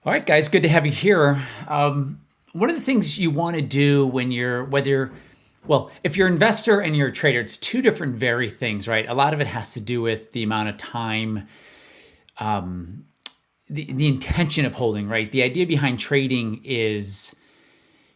All right, guys, good to have you here. One of the things you want to do when if you're an investor and you're a trader, it's two different very things, right? A lot of it has to do with the amount of time, the intention of holding, right? The idea behind trading is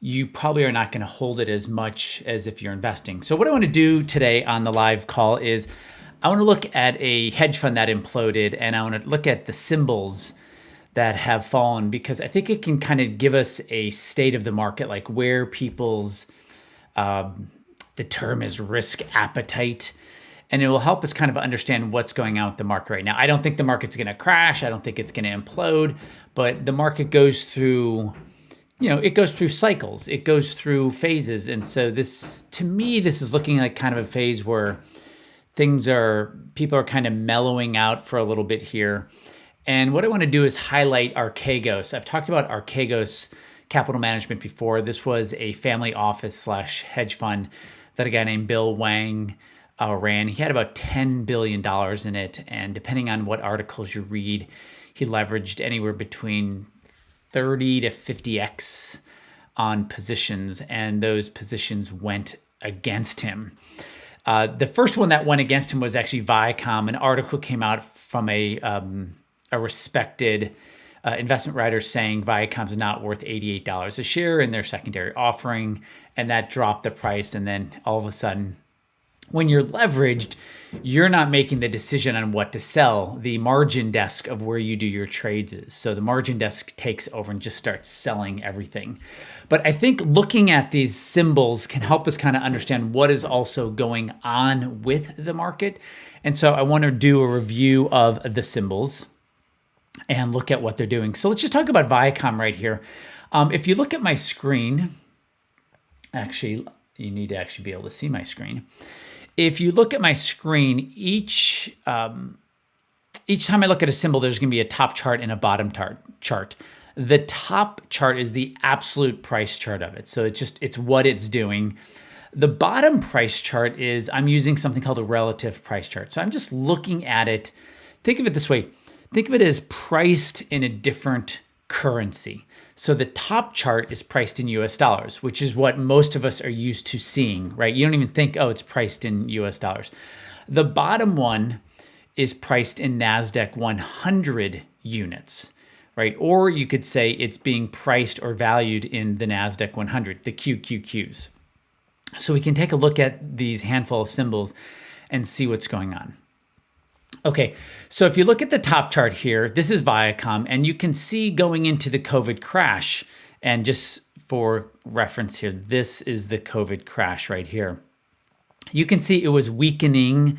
you probably are not going to hold it as much as if you're investing. So what I want to do today on the live call is I want to look at a hedge fund that imploded, and I want to look at the symbols that have fallen, because I think it can kind of give us a state of the market, like where people's, the term is risk appetite, and it will help us kind of understand what's going on with the market right now. I don't think the market's going to crash. I don't think it's going to implode, but the market goes through, it goes through cycles. It goes through phases. And so to me, this is looking like kind of a phase where people are kind of mellowing out for a little bit here. And what I want to do is highlight Archegos. I've talked about Archegos Capital Management before. This was a family office / hedge fund that a guy named Bill Wang ran. He had about $10 billion in it. And depending on what articles you read, he leveraged anywhere between 30 to 50x on positions. And those positions went against him. The first one that went against him was actually VIACOM. An article came out from a respected investment writer saying Viacom's not worth $88 a share in their secondary offering, and that dropped the price. And then all of a sudden, when you're leveraged, you're not making the decision on what to sell. The margin desk of where you do your trades is. So the margin desk takes over and just starts selling everything. But I think looking at these symbols can help us kind of understand what is also going on with the market. And so I want to do a review of the symbols and look at what they're doing. So let's just talk about Viacom right here. If you look at my screen, actually, you need to actually be able to see my screen. If you look at my screen, each time I look at a symbol, there's going to be a top chart and a bottom chart. The top chart is the absolute price chart of it. So it's what it's doing. The bottom price chart is, I'm using something called a relative price chart. So I'm just looking at it. Think of it this way. Think of it as priced in a different currency. So the top chart is priced in US dollars, which is what most of us are used to seeing, right? You don't even think, oh, it's priced in US dollars. The bottom one is priced in NASDAQ 100 units, right? Or you could say it's being priced or valued in the NASDAQ 100, the QQQs. So we can take a look at these handful of symbols and see what's going on. Okay, so if you look at the top chart here, this is Viacom, and you can see going into the COVID crash, and just for reference here, this is the COVID crash right here. You can see it was weakening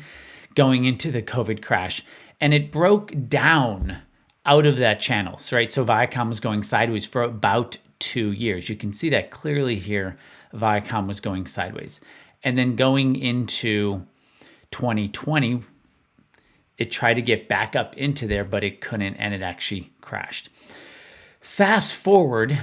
going into the COVID crash, and it broke down out of that channel, right? So Viacom was going sideways for about 2 years. You can see that clearly here. Viacom was going sideways. And then going into 2020, it tried to get back up into there, but it couldn't, and it actually crashed. Fast forward,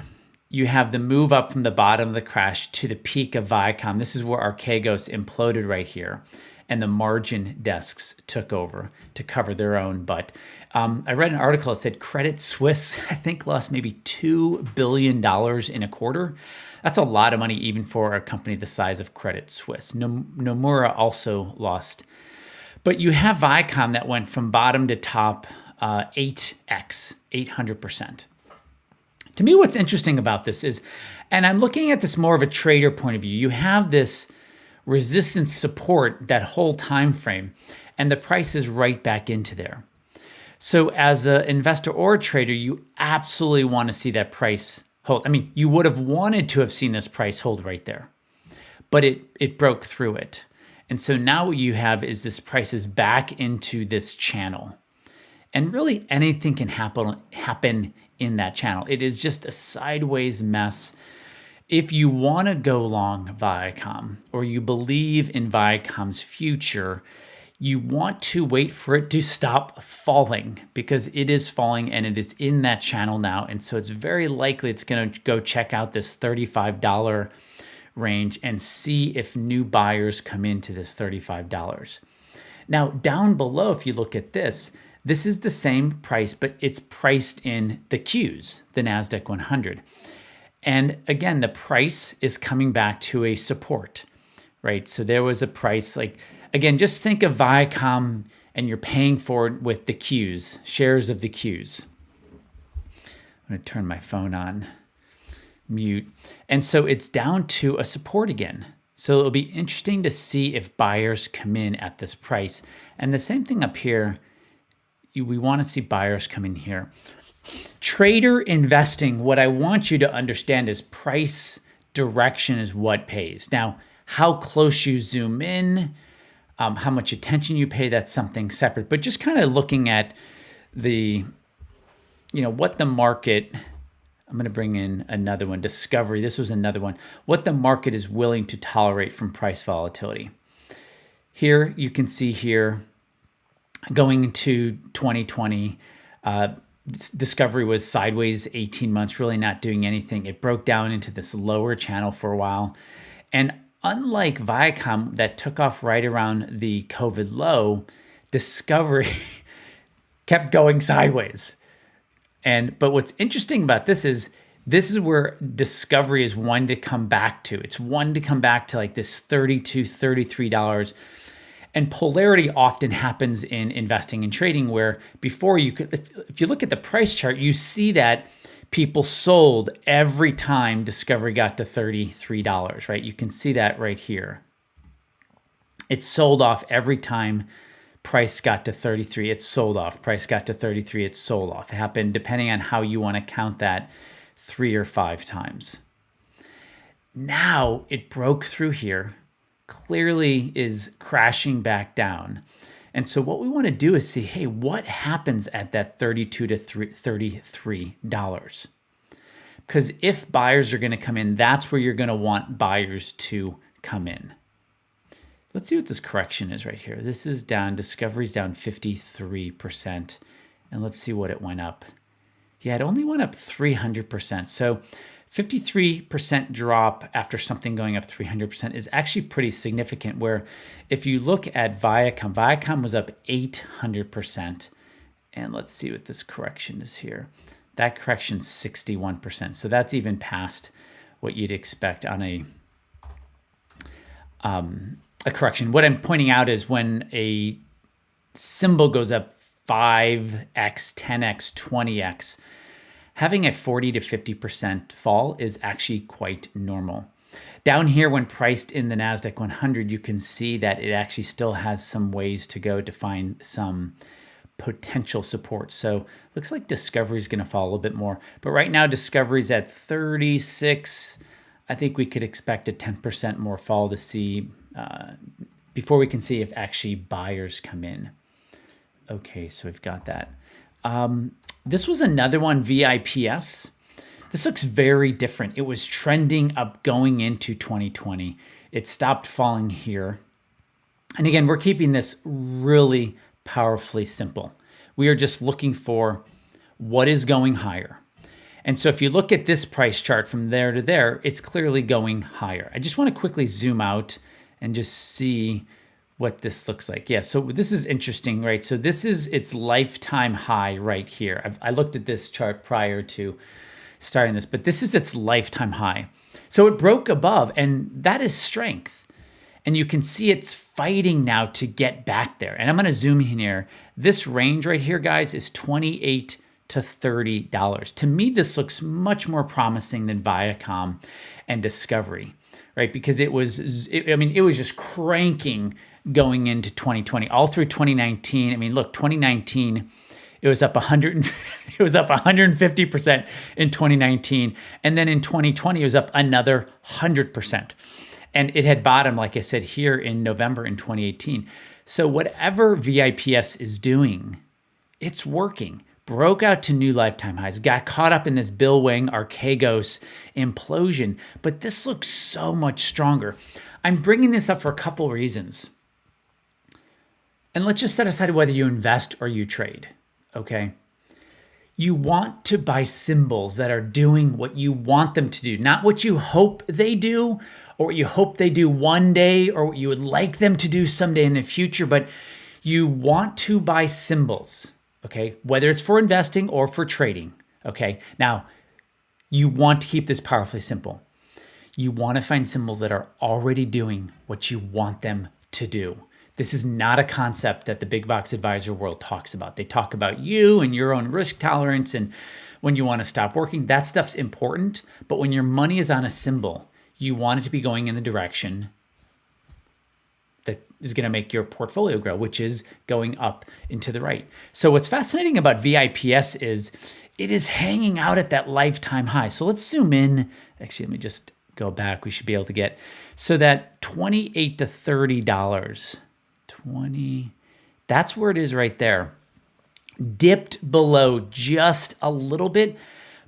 you have the move up from the bottom of the crash to the peak of Viacom. This is where Archegos imploded right here, and the margin desks took over to cover their own butt. I read an article that said Credit Suisse, I think, lost maybe $2 billion in a quarter. That's a lot of money even for a company the size of Credit Suisse. Nomura also lost. But you have Viacom that went from bottom to top 8x, 800%. To me, what's interesting about this is, and I'm looking at this more of a trader point of view, you have this resistance support, that whole time frame, and the price is right back into there. So as an investor or a trader, you absolutely want to see that price hold. I mean, you would have wanted to have seen this price hold right there, but it broke through it. And so now what you have is this price is back into this channel. And really anything can happen in that channel. It is just a sideways mess. If you want to go long Viacom, or you believe in Viacom's future, you want to wait for it to stop falling, because it is falling and it is in that channel now. And so it's very likely it's going to go check out this $35 range and see if new buyers come into this $35. Now, down below, if you look at this This is the same price, but it's priced in the Qs, the NASDAQ 100. And again, the price is coming back to a support, right? So there was a price, like, again, just think of VIACOM and you're paying for it with the Qs, shares of the Qs. I'm going to turn my phone on mute. And so it's down to a support again. So it'll be interesting to see if buyers come in at this price. And the same thing up here, we want to see buyers come in here. Trader investing, what I want you to understand is price direction is what pays. Now, how close you zoom in, how much attention you pay, that's something separate. But just kind of looking at the, what the market, I'm going to bring in another one, Discovery. This was another one. What the market is willing to tolerate from price volatility. Here, you can see here, going into 2020, Discovery was sideways 18 months, really not doing anything. It broke down into this lower channel for a while. And unlike VIACOM that took off right around the COVID low, Discovery kept going sideways. But what's interesting about this is where Discovery is one to come back to. It's one to come back to like this $32, $33. And polarity often happens in investing and trading where before you could, if you look at the price chart, you see that people sold every time Discovery got to $33, right? You can see that right here. It sold off every time price got to 33, it sold off. Price got to 33, it sold off. It happened, depending on how you want to count that, 3 or 5 times. Now it broke through here, clearly is crashing back down. And so what we want to do is see, hey, what happens at that $32 to $33? Because if buyers are going to come in, that's where you're going to want buyers to come in. Let's see what this correction is right here. This is down, Discovery's down 53%. And let's see what it went up. Yeah, it only went up 300%. So 53% drop after something going up 300% is actually pretty significant, where if you look at VIACOM was up 800%. And let's see what this correction is here. That correction's 61%. So that's even past what you'd expect on a correction. What I'm pointing out is when a symbol goes up 5x, 10x, 20x, having a 40 to 50% fall is actually quite normal. Down here, when priced in the NASDAQ 100, you can see that it actually still has some ways to go to find some potential support. So looks like Discovery is going to fall a little bit more. But right now, Discovery's at 36. I think we could expect a 10% more fall to see before we can see if actually buyers come in. Okay, so we've got that. This was another one, VIPS. This looks very different. It was trending up going into 2020. It stopped falling here. And again, we're keeping this really powerfully simple. We are just looking for what is going higher. And so if you look at this price chart from there to there, it's clearly going higher. I just want to quickly zoom out and just see what this looks like. Yeah, so this is interesting, right? So this is its lifetime high right here. I looked at this chart prior to starting this, but this is its lifetime high. So it broke above, and that is strength. And you can see it's fighting now to get back there. And I'm going to zoom in here. This range right here, guys, is $28 to $30. To me, this looks much more promising than Viacom and Discovery, right? Because it was just cranking going into 2020, all through 2019. I mean, look, 2019, it was up 150% in 2019. And then in 2020, it was up another 100%. And it had bottomed, like I said, here in November in 2018. So whatever VIPS is doing, it's working. Broke out to new lifetime highs, got caught up in this Bill Wang Archegos implosion, but this looks so much stronger. I'm bringing this up for a couple reasons. And let's just set aside whether you invest or you trade, okay? You want to buy symbols that are doing what you want them to do, not what you hope they do or what you hope they do one day or what you would like them to do someday in the future, but you want to buy symbols, okay? Whether it's for investing or for trading, okay? Now, you want to keep this powerfully simple. You want to find symbols that are already doing what you want them to do. This is not a concept that the big box advisor world talks about. They talk about you and your own risk tolerance and when you want to stop working. That stuff's important, but when your money is on a symbol, you want it to be going in the direction that is going to make your portfolio grow, which is going up and to the right. So what's fascinating about VIPS is it is hanging out at that lifetime high. So let's zoom in. Actually, let me just go back. We should be able to get, so that $28 to $30, 20, that's where it is right there. Dipped below just a little bit,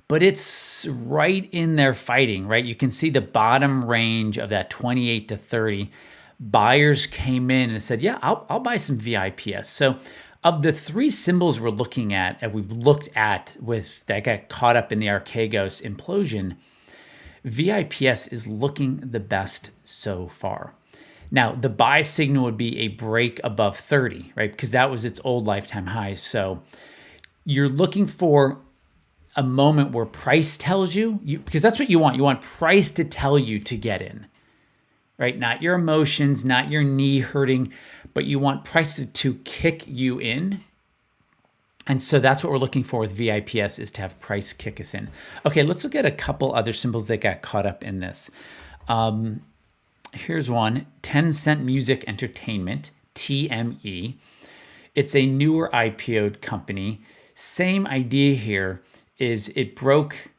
but it's right in there fighting, right? You can see the bottom range of that 28 to 30. Buyers came in and said, yeah, I'll buy some VIPS. So of the three symbols we're looking at, and we've looked at with that got caught up in the Archegos implosion, VIPS is looking the best so far. Now, the buy signal would be a break above 30, right? Because that was its old lifetime high. So you're looking for a moment where price tells you, because that's what you want. You want price to tell you to get in, right? Not your emotions, not your knee hurting, but you want price to kick you in. And so that's what we're looking for with VIPS, is to have price kick us in. Okay, let's look at a couple other symbols that got caught up in this. Here's one, Tencent Music Entertainment, TME. It's a newer IPO'd company. Same idea here is it broke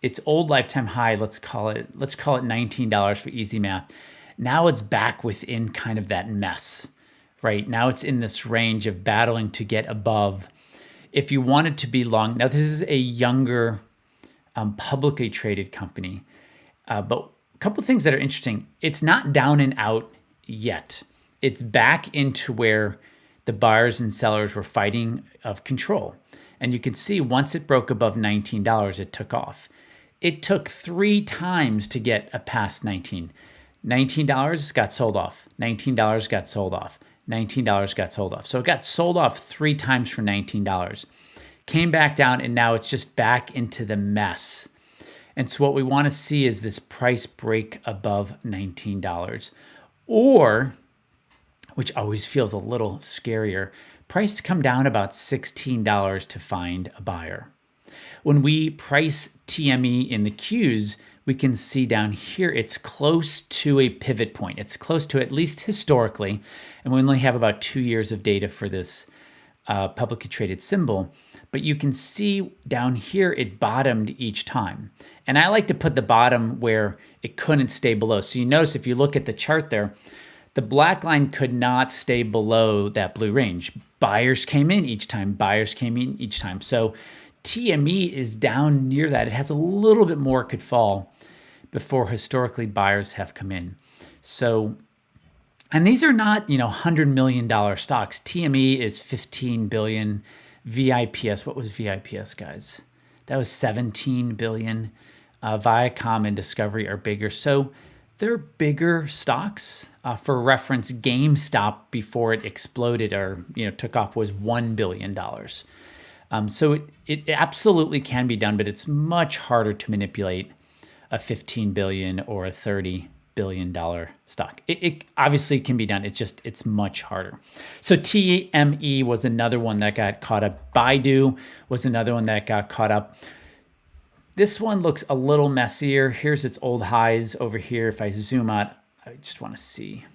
its old lifetime high. Let's call it $19 for easy math. Now it's back within kind of that mess, right? Now it's in this range of battling to get above. If you wanted to be long, now this is a younger publicly traded company, but a couple of things that are interesting. It's not down and out yet. It's back into where the buyers and sellers were fighting of control. And you can see once it broke above $19, it took off. It took 3 times to get past 19. $19 got sold off. $19 got sold off. $19 got sold off. So it got sold off 3 times for $19. Came back down, and now it's just back into the mess. And so what we want to see is this price break above $19. Or, which always feels a little scarier, price to come down about $16 to find a buyer. When we price TME in the Qs, we can see down here it's close to a pivot point. It's close to, at least historically, and we only have about 2 years of data for this publicly traded symbol, but you can see down here it bottomed each time. And I like to put the bottom where it couldn't stay below. So you notice if you look at the chart there, the black line could not stay below that blue range. Buyers came in each time. Buyers came in each time. So TME is down near that. It has a little bit more could fall before historically buyers have come in. So, and these are not, $100 million stocks. TME is 15 billion. VIPS, what was VIPS, guys? That was 17 billion. Viacom and Discovery are bigger. So they're bigger stocks. For reference, GameStop before it exploded or took off was $1 billion. So it absolutely can be done, but it's much harder to manipulate a 15 billion or a $30 billion stock. It obviously can be done. It's much harder. So TME was another one that got caught up. BIDU was another one that got caught up. This one looks a little messier. Here's its old highs over here. If I zoom out, I just want to see.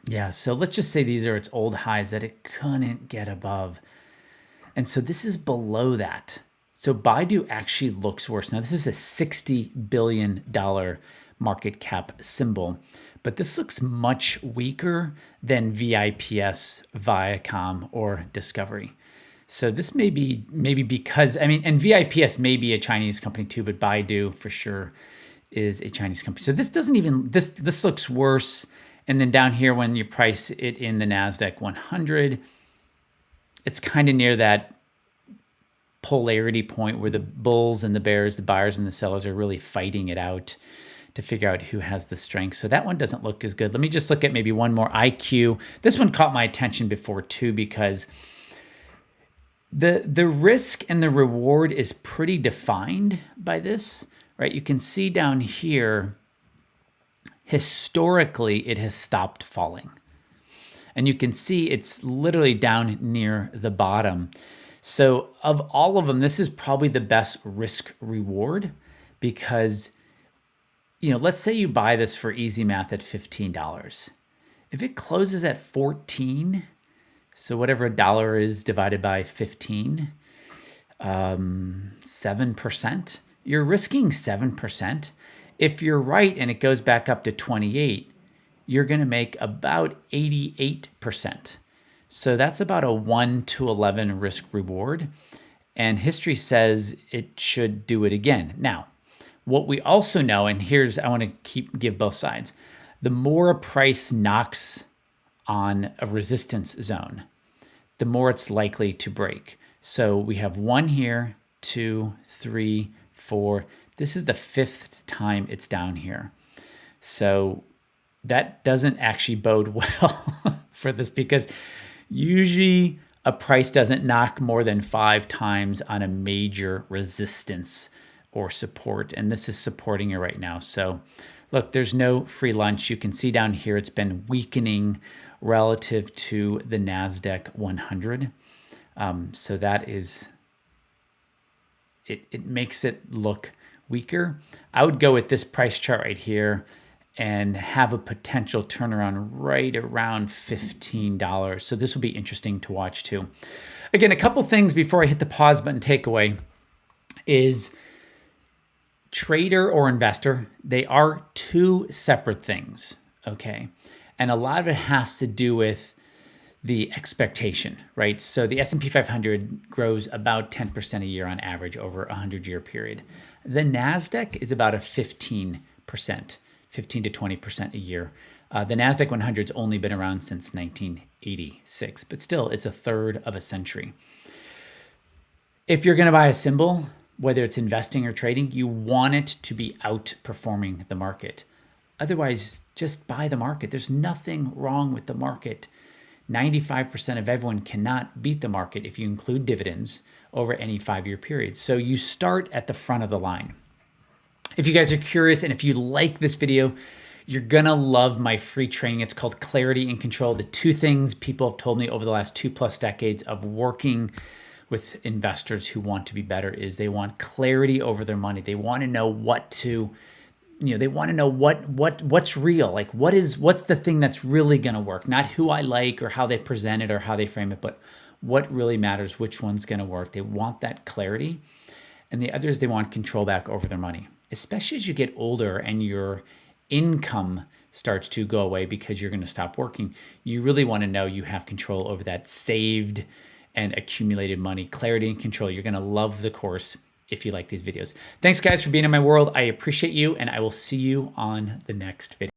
Yeah, so let's just say these are its old highs that it couldn't get above. And so this is below that. So Baidu actually looks worse. Now, this is a $60 billion market cap symbol, but this looks much weaker than VIPS, Viacom, or Discovery. So this may be because, and VIPS may be a Chinese company too, but Baidu for sure is a Chinese company. So this doesn't even, this looks worse. And then down here, when you price it in the NASDAQ 100, it's kind of near that polarity point where the bulls and the bears, the buyers and the sellers are really fighting it out to figure out who has the strength. So that one doesn't look as good. Let me just look at maybe one more. IQ. This one caught my attention before too, because The risk and the reward is pretty defined by this, right? You can see down here, historically, it has stopped falling. And you can see it's literally down near the bottom. So of all of them, this is probably the best risk reward because, let's say you buy this for easy math at $15. If it closes at 14, so whatever a dollar is divided by 15, 7%, you're risking 7%. If you're right and it goes back up to 28, you're going to make about 88%. So that's about a 1 to 11 risk reward. And history says it should do it again. Now, what we also know, and I want to give both sides. The more a price knocks on a resistance zone, the more it's likely to break. So we have 1 here, 2, 3, 4. This is the 5th time it's down here. So that doesn't actually bode well for this because usually a price doesn't knock more than 5 times on a major resistance or support. And this is supporting it right now. So look, there's no free lunch. You can see down here, it's been weakening relative to the NASDAQ 100. So that is, it makes it look weaker. I would go with this price chart right here and have a potential turnaround right around $15. So this will be interesting to watch too. Again, a couple things before I hit the pause button takeaway is trader or investor, they are 2 separate things, okay? And a lot of it has to do with the expectation, right? So the S&P 500 grows about 10% a year on average over a 100-year period. The NASDAQ is about a 15%, 15 to 20% a year. The NASDAQ 100's only been around since 1986, but still, it's a third of a century. If you're going to buy a symbol, whether it's investing or trading, you want it to be outperforming the market. Otherwise, just buy the market. There's nothing wrong with the market. 95% of everyone cannot beat the market if you include dividends over any 5-year period. So you start at the front of the line. If you guys are curious and if you like this video, you're going to love my free training. It's called Clarity and Control. The 2 things people have told me over the last 2+ decades of working with investors who want to be better is they want clarity over their money. They want to know what to, they want to know what's real. Like what's the thing that's really going to work? Not who I like or how they present it or how they frame it, but what really matters, which one's going to work. They want that clarity. And the others, they want control back over their money, especially as you get older and your income starts to go away because you're going to stop working. You really want to know you have control over that saved and accumulated money. Clarity and control. You're going to love the course if you like these videos. Thanks guys for being in my world. I appreciate you and I will see you on the next video.